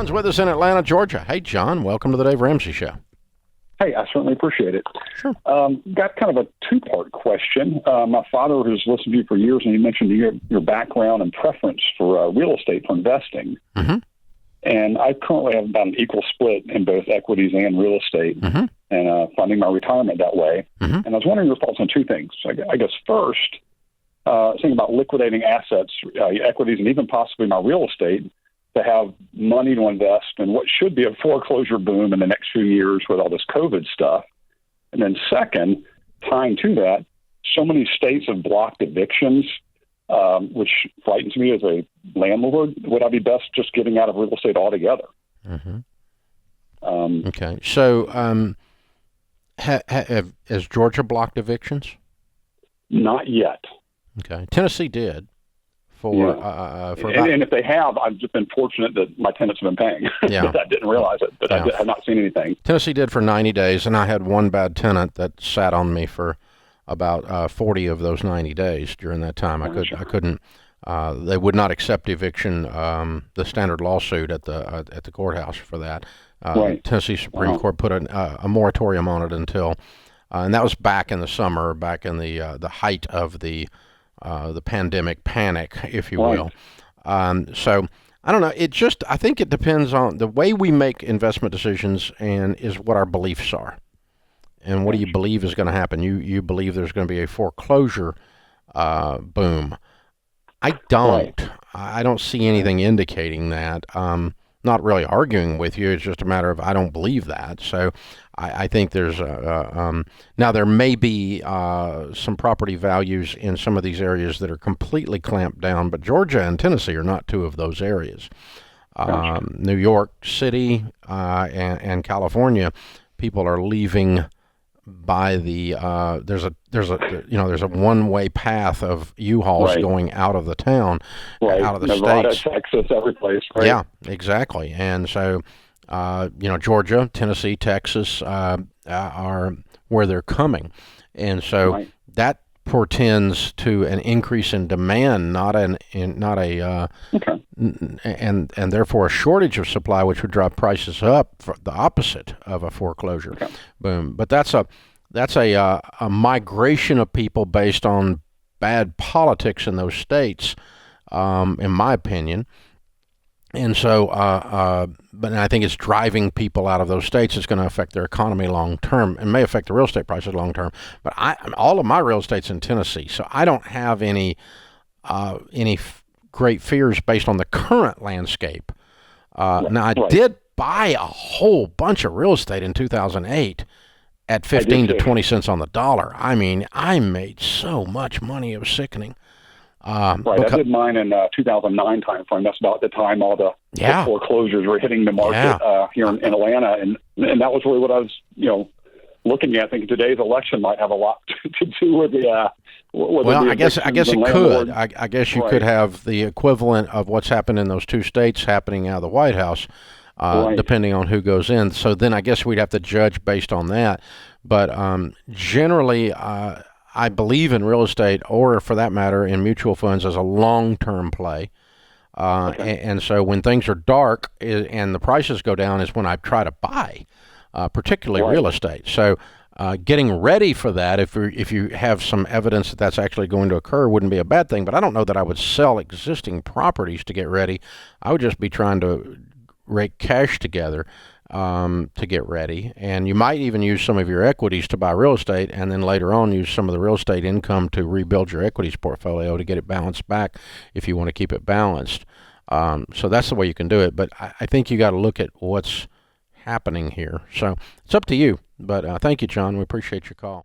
John's with us in Atlanta, Georgia. Hey, John, welcome to the Dave Ramsey Show. Hey, I certainly appreciate it. Sure. Got kind of a two-part question. My father has listened to you for years, and he mentioned your background and preference for real estate for investing. Mm-hmm. And I currently have about an equal split in both equities and real estate, and funding my retirement that way. And I was wondering your thoughts on two things. I guess first, thinking about liquidating assets, equities, and even possibly my real estate, to have money to invest in what should be a foreclosure boom in the next few years with all this COVID stuff. And then second, tying to that, so many states have blocked evictions, which frightens me as a landlord. Would I be best just getting out of real estate altogether? Okay. So has Georgia blocked evictions? Not yet. Okay. Tennessee did. And if they have, I've just been fortunate that my tenants have been paying. Yeah. I didn't realize it, but I have not seen anything. Tennessee did for 90 days, and I had one bad tenant that sat on me for about 40 of those 90 days during that time. I couldn't. They would not accept eviction, the standard lawsuit at the courthouse for that. Tennessee Supreme Court put a moratorium on it until, and that was back in the summer, back in the height of the pandemic panic, if you will. So I don't know. I think it depends on the way we make investment decisions and is what our beliefs are. And what do you believe is going to happen? You believe there's going to be a foreclosure boom. I don't. I don't see anything indicating that. Not really arguing with you. It's just a matter of I don't believe that. So I think there's now there may be some property values in some of these areas that are completely clamped down, but Georgia and Tennessee are not two of those areas. New York City and California, people are leaving by the there's a one-way path of U-Hauls going out of the town, out of the Nevada, states, Texas, every place. Right? Yeah, exactly. And so Georgia, Tennessee, Texas are where they're coming, and so that portends to an increase in demand, and therefore a shortage of supply, which would drive prices up, for the opposite of a foreclosure boom. But that's a migration of people based on bad politics in those states, in my opinion. And so, but I think it's driving people out of those states. It's going to affect their economy long term, and may affect the real estate prices long term. But all of my real estate's in Tennessee, so I don't have any great fears based on the current landscape. Now, I did buy a whole bunch of real estate in 2008 at 15 to 20 cents on the dollar. I mean, I made so much money; it was sickening. I did mine in 2009 timeframe. That's about the time all the foreclosures were hitting the market here in Atlanta, and that was really what I was, looking at. I think today's election might have a lot to do with the. I guess it could. I guess you could have the equivalent of what's happened in those two states happening out of the White House, depending on who goes in. So then I guess we'd have to judge based on that. But generally, I believe in real estate, or for that matter, in mutual funds as a long-term play. And so when things are dark and the prices go down is when I try to buy, particularly real estate. So getting ready for that, if you have some evidence that that's actually going to occur, wouldn't be a bad thing. But I don't know that I would sell existing properties to get ready. I would just be trying to rake cash together to get ready. And you might even use some of your equities to buy real estate, and then later on use some of the real estate income to rebuild your equities portfolio to get it balanced back if you want to keep it balanced. So that's the way you can do it. But I think you got to look at what's happening here. So it's up to you. But thank you, John. We appreciate your call.